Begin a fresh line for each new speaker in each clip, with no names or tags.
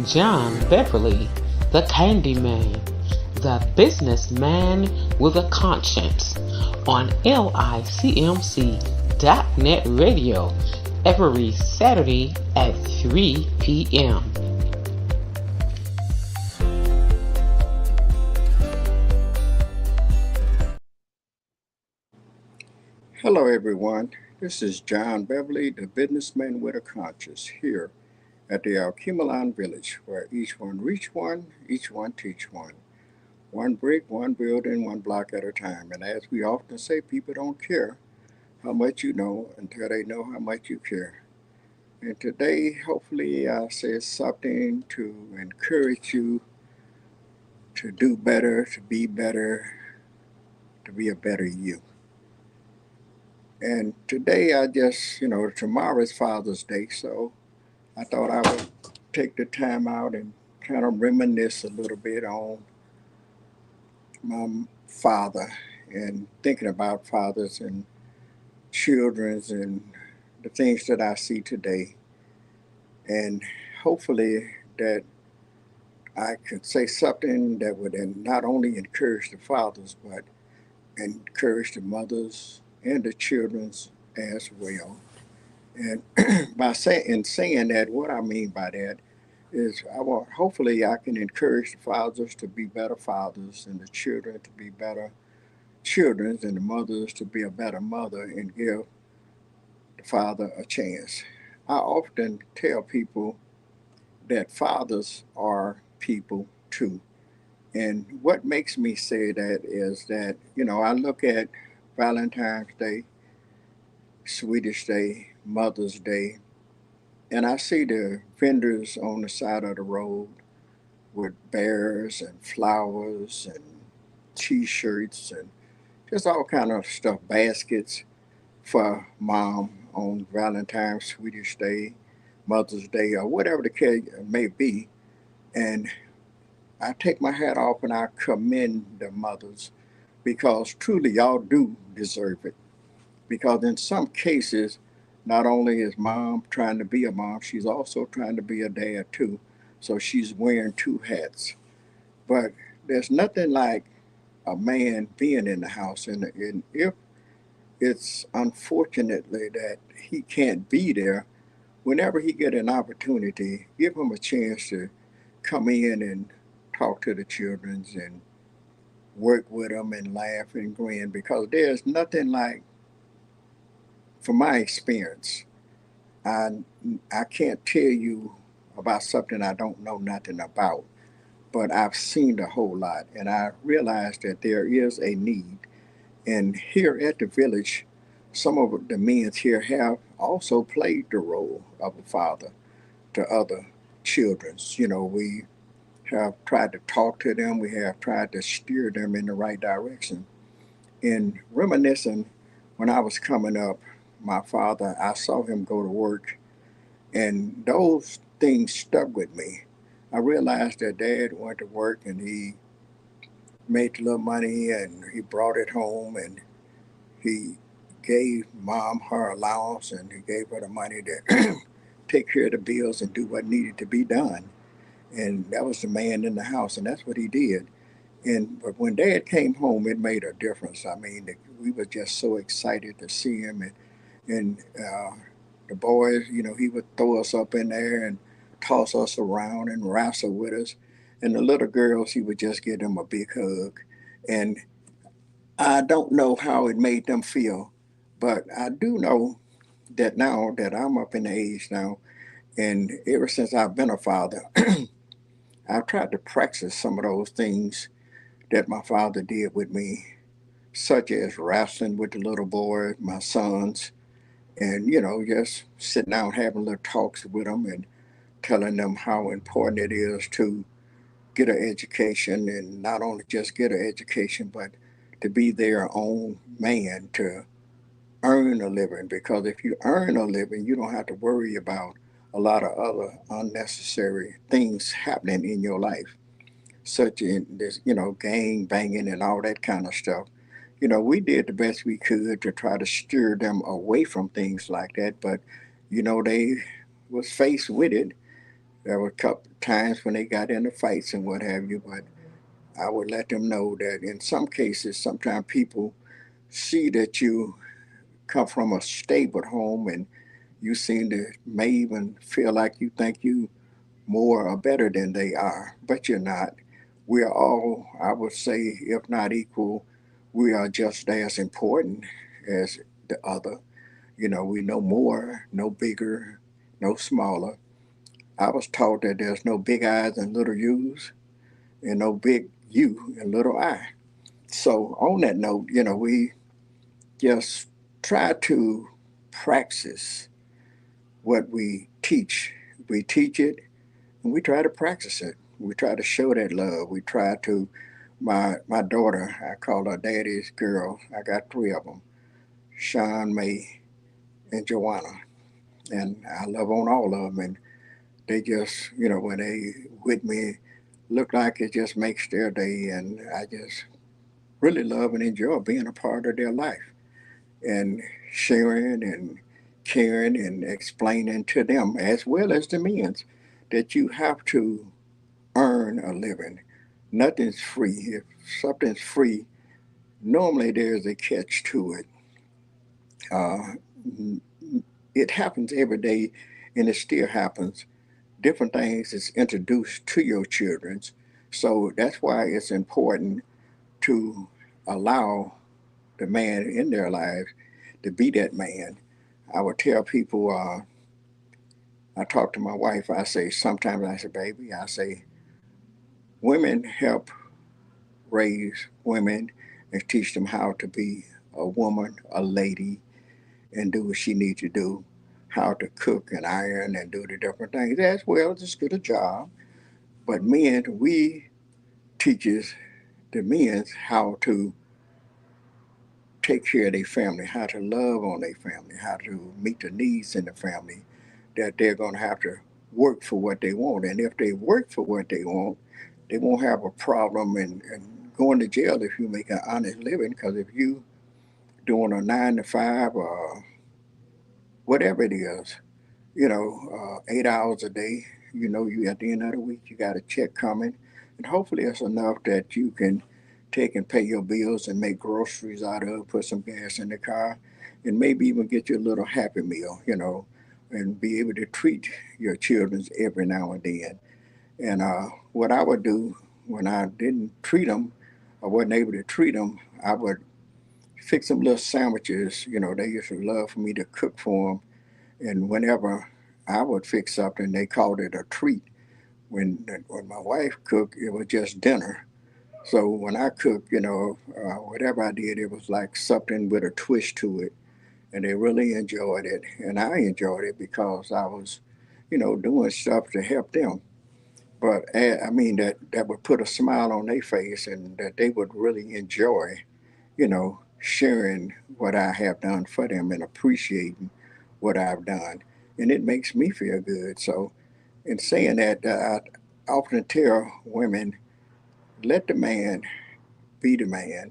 John Beverly, the Candyman, the businessman with a conscience, on LICMC.net radio every Saturday at 3 p.m.
Hello, everyone. This is John Beverly, the businessman with a conscience, here at the Alkemalon Village, where each one reach one, each one teach one. One brick, one building, one block at a time. And as we often say, people don't care how much you know until they know how much you care. And today, hopefully, I'll say something to encourage you to do better, to be a better you. And today, tomorrow is Father's Day, so I thought I would take the time out and kind of reminisce a little bit on my father and thinking about fathers and children's and the things that I see today. And hopefully that I could say something that would not only encourage the fathers, but encourage the mothers and the children's as well. And saying that, what I mean by that is I want hopefully I can encourage the fathers to be better fathers and the children to be better children and the mothers to be a better mother and give the father a chance. I often tell people that fathers are people too. And what makes me say that is that, I look at Valentine's Day, Swedish Day, Mother's Day, and I see the vendors on the side of the road with bears and flowers and T-shirts and just all kind of stuff, baskets for mom on Valentine's, Swedish Day, Mother's Day, or whatever the case may be. And I take my hat off and I commend the mothers because truly y'all do deserve it. Because in some cases, not only is mom trying to be a mom, she's also trying to be a dad too. So she's wearing two hats. But there's nothing like a man being in the house. And if it's unfortunately that he can't be there, whenever he get an opportunity, give him a chance to come in and talk to the children and work with them and laugh and grin because there's nothing like, from my experience, I, I can't tell you about something I don't know nothing about, but I've seen a whole lot and I realized that there is a need. And here at the village, some of the men here have also played the role of a father to other children. We have tried to talk to them, we have tried to steer them in the right direction. In reminiscing, when I was coming up, my father, I saw him go to work, and those things stuck with me. I realized that dad went to work and he made a little money and he brought it home and he gave mom her allowance and he gave her the money to take care of the bills and do what needed to be done. And that was the man in the house, and that's what he did. And but when Dad came home, it made a difference. I mean, we were just so excited to see him, and the boys, he would throw us up in there and toss us around and wrestle with us, and the little girls, he would just give them a big hug. And I don't know how it made them feel, but I do know that now that I'm up in age now, and ever since I've been a father, I've tried to practice some of those things that my father did with me, such as wrestling with the little boys, my sons, and just sitting down having little talks with them and telling them how important it is to get an education and not only just get an education, but to be their own man, to earn a living. Because if you earn a living, you don't have to worry about a lot of other unnecessary things happening in your life, such in this, gang banging and all that kind of stuff. We did the best we could to try to steer them away from things like that, but they was faced with it. There were a couple times when they got into fights and what have you, but I would let them know that in some cases, sometimes people see that you come from a stable home and you seem to may even feel like you think you more or better than they are, but you're not. We are all, I would say, if not equal, we are just as important as the other. You know, we know more, no bigger, no smaller. I was taught that there's no big I's and little U's, and no big U and little I. So, on that note, we just try to practice what we teach. We teach it and we try to practice it. We try to show that love. We try to, my daughter, I call her daddy's girl. I got three of them, Sean, May, and Joanna. And I love on all of them. And they just, when they with me, look like it just makes their day. And I just really love and enjoy being a part of their life and sharing and caring and explaining to them as well as the men's that you have to earn a living. Nothing's free. If something's free, normally there's a catch to it. Uh, it happens every day, and it still happens. Different things is introduced to your children, so that's why it's important to allow the man in their lives to be that man. I would tell people, I talk to my wife, I say, sometimes I say, baby, I say, women help raise women and teach them how to be a woman, a lady, and do what she needs to do, how to cook and iron and do the different things as well as get a job. But men, we teaches the men how to take care of their family, how to love on their family, how to meet the needs in the family, that they're going to have to work for what they want. And if they work for what they won't have a problem in going to jail if you make an honest living. Because if you doing a 9 to 5 or whatever it is, 8 hours a day, you at the end of the week, you got a check coming. And hopefully it's enough that you can take and pay your bills and make groceries out of, put some gas in the car, and maybe even get you a little happy meal, and be able to treat your children every now and then. And what I would do when I didn't treat them or wasn't able to treat them, I would fix them little sandwiches. They used to love for me to cook for them. And whenever I would fix something, they called it a treat. When my wife cooked, it was just dinner. So when I cooked, whatever I did, it was like something with a twist to it. And they really enjoyed it. And I enjoyed it because I was, doing stuff to help them. But I mean that would put a smile on their face and that they would really enjoy, sharing what I have done for them and appreciating what I've done. And it makes me feel good. So in saying that, I often tell women, let the man be the man.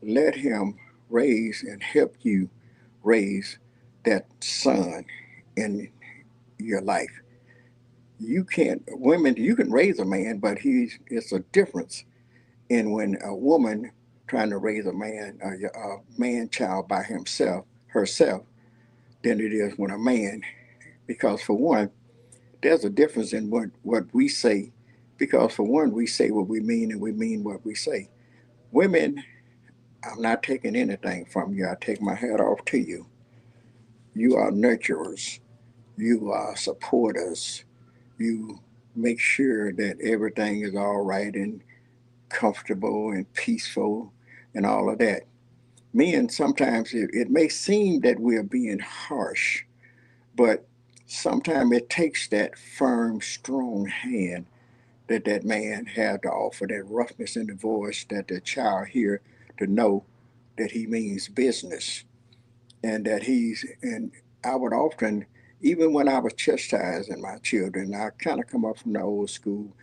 Let him raise and help you raise that son in your life. You can't, women, you can raise a man, but it's a difference in when a woman trying to raise a man child by herself, than it is when a man. Because for one, there's a difference in what we say. Because for one, we say what we mean and we mean what we say. Women, I'm not taking anything from you. I take my hat off to you. You are nurturers. You are supporters. You make sure that everything is all right and comfortable and peaceful and all of that. Men, sometimes it may seem that we're being harsh, but sometimes it takes that firm, strong hand that man had to offer, that roughness in the voice that the child hear to know that he means business and that and I would often, even when I was chastising my children, I kind of come up from the old school.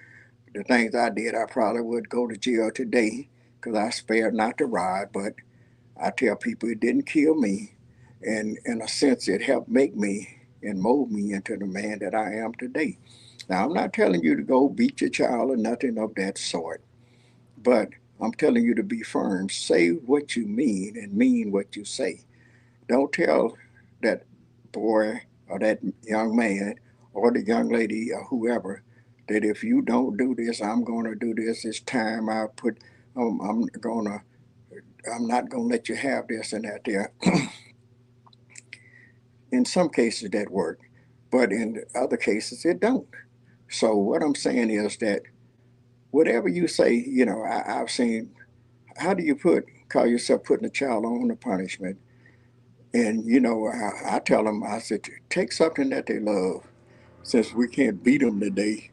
The things I did, I probably would go to jail today because I spared not the rod, but I tell people it didn't kill me. And in a sense, it helped make me. and mold me into the man that I am today. Now, I'm not telling you to go beat your child or nothing of that sort, but I'm telling you to be firm. Say what you mean and mean what you say. Don't tell that boy or that young man or the young lady or whoever that if you don't do this, I'm going to do this. It's time I put. I'm gonna. I'm not going to let you have this and that. There, in some cases that work, but in other cases it don't. So what I'm saying is that whatever you say, I've seen. How do you call yourself putting a child on a punishment? And I tell them, I said, take something that they love. Since we can't beat them today,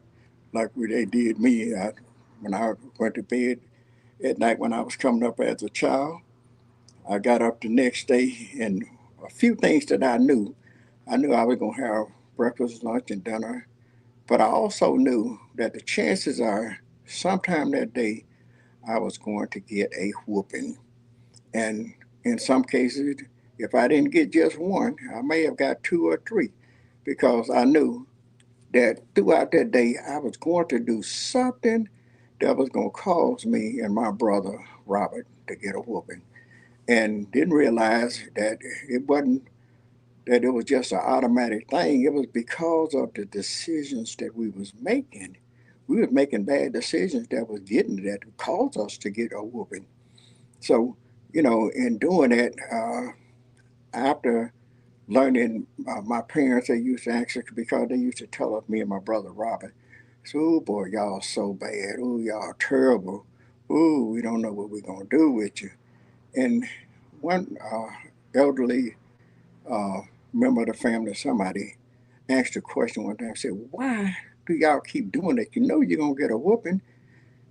like they did me, when I went to bed at night when I was coming up as a child, I got up the next day and a few things that I knew I was gonna have breakfast, lunch, and dinner. But I also knew that the chances are, sometime that day, I was going to get a whooping. And in some cases, if I didn't get just one, I may have got two or three because I knew that throughout that day, I was going to do something that was going to cause me and my brother, Robert, to get a whooping. And didn't realize that it wasn't that it was just an automatic thing. It was because of the decisions that we was making. We was making bad decisions that caused us to get a whooping. So, in doing that, after learning, my parents, they used to actually, because they used to tell us, me and my brother Robert, so, oh boy, y'all so bad. Oh, y'all terrible. Oh, we don't know what we're going to do with you. And one elderly uh, member of the family, somebody asked a question one time, said, why do y'all keep doing that? You know you're going to get a whooping.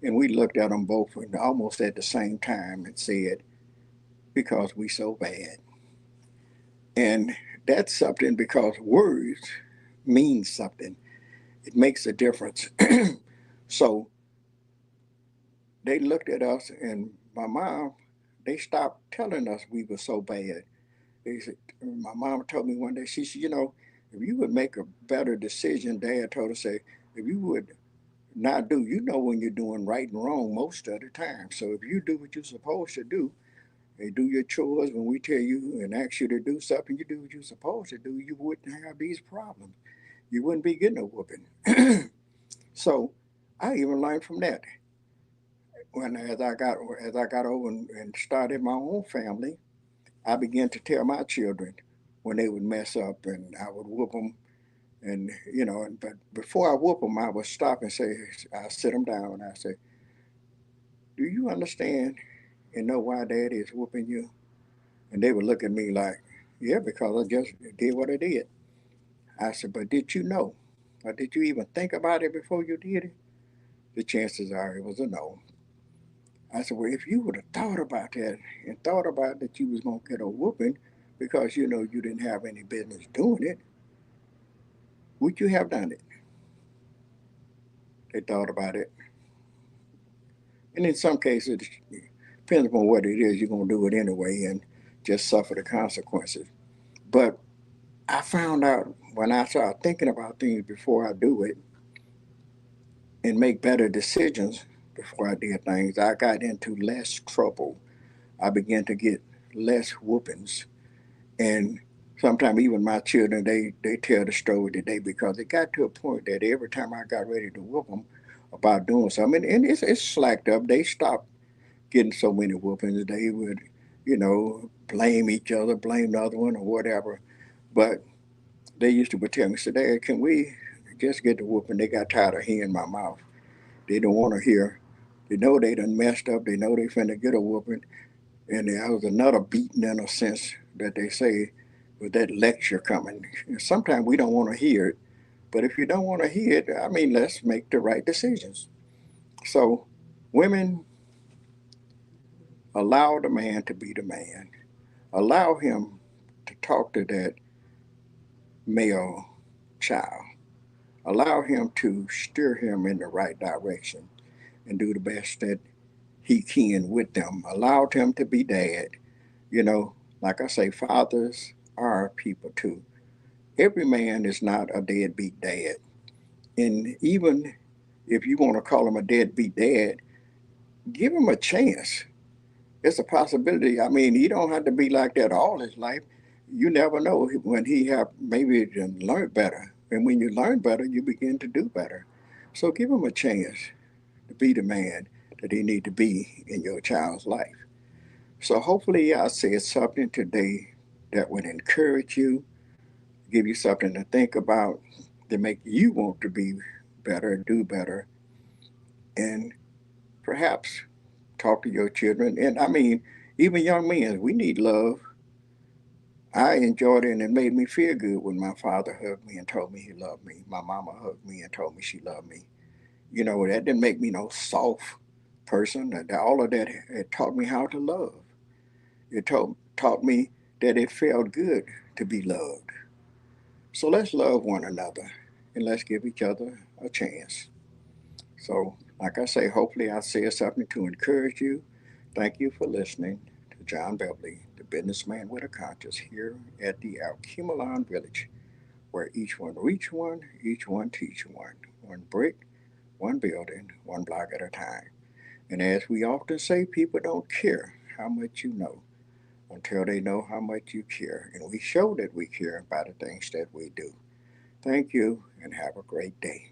And we looked at them both almost at the same time and said, because we so bad. And that's something because words mean something. It makes a difference. So they looked at us and my mom, they stopped telling us we were so bad. They said, my mom told me one day, she said, if you would make a better decision, Dad told her, say, if you would not do, when you're doing right and wrong most of the time. So if you do what you're supposed to do, and do your chores when we tell you and ask you to do something, you do what you're supposed to do, you wouldn't have these problems. You wouldn't be getting a whooping. So I even learned from that. When as I got over and started my own family, I began to tell my children when they would mess up, and I would whoop them. And but before I whoop them, I would stop and say, I sit them down and I say, "Do you understand and know why Daddy is whooping you?" And they would look at me like, "Yeah, because I just did what I did." I said, "But did you know? Or did you even think about it before you did it?" The chances are it was a no. I said, "Well, if you would have thought about that and thought about that you was gonna get a whooping because you didn't have any business doing it, would you have done it?" They thought about it, and in some cases, depends upon what it is, you're gonna do it anyway and just suffer the consequences. But I found out when I started thinking about things before I do it and make better decisions before I did things, I got into less trouble. I began to get less whoopings. And sometimes even my children, they tell the story today because it got to a point that every time I got ready to whoop them about doing something, and it's slacked up. They stopped getting so many whoopings. They would, blame each other, blame the other one or whatever. But they used to tell me, say, Dad, can we just get the whooping? They got tired of hearing my mouth. They don't want to hear. They know they done messed up. They know they finna get a whooping. And there was another beating in a sense that they say with that lecture coming. Sometimes we don't want to hear it. But if you don't want to hear it, I mean, let's make the right decisions. So women, allow the man to be the man. Allow him to talk to that male child. Allow him to steer him in the right direction and do the best that he can with them. Allow him to be dad. You know, like I say, fathers are people too. every man is not a deadbeat dad. And even if you want to call him a deadbeat dad, give him a chance. It's a possibility. I mean, he don't have to be like that all his life. You never know when he have maybe learn better. And when you learn better, you begin to do better. So give him a chance to be the man that he need to be in your child's life. So hopefully I said something today that would encourage you, give you something to think about, to make you want to be better, do better, and perhaps talk to your children. And I mean, even young men, we need love. I enjoyed it and it made me feel good when my father hugged me and told me he loved me. My mama hugged me and told me she loved me. You know, that didn't make me no soft person. All of that had taught me how to love. It taught me that it felt good to be loved. So let's love one another and let's give each other a chance. So, like I say, hopefully I said something to encourage you. Thank you for listening to John Beverly, the businessman with a conscience, here at the Alkemalon Village, where each one reach one, each one teach one. One brick, one building, one block at a time. And as we often say, people don't care how much you know until they know how much you care. And we show that we care by the things that we do. Thank you and have a great day.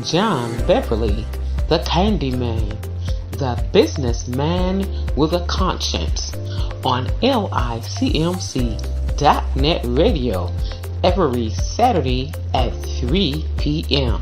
John Beverly, the Candyman, the businessman with a conscience, on LICMC.net radio every Saturday at 3 p.m.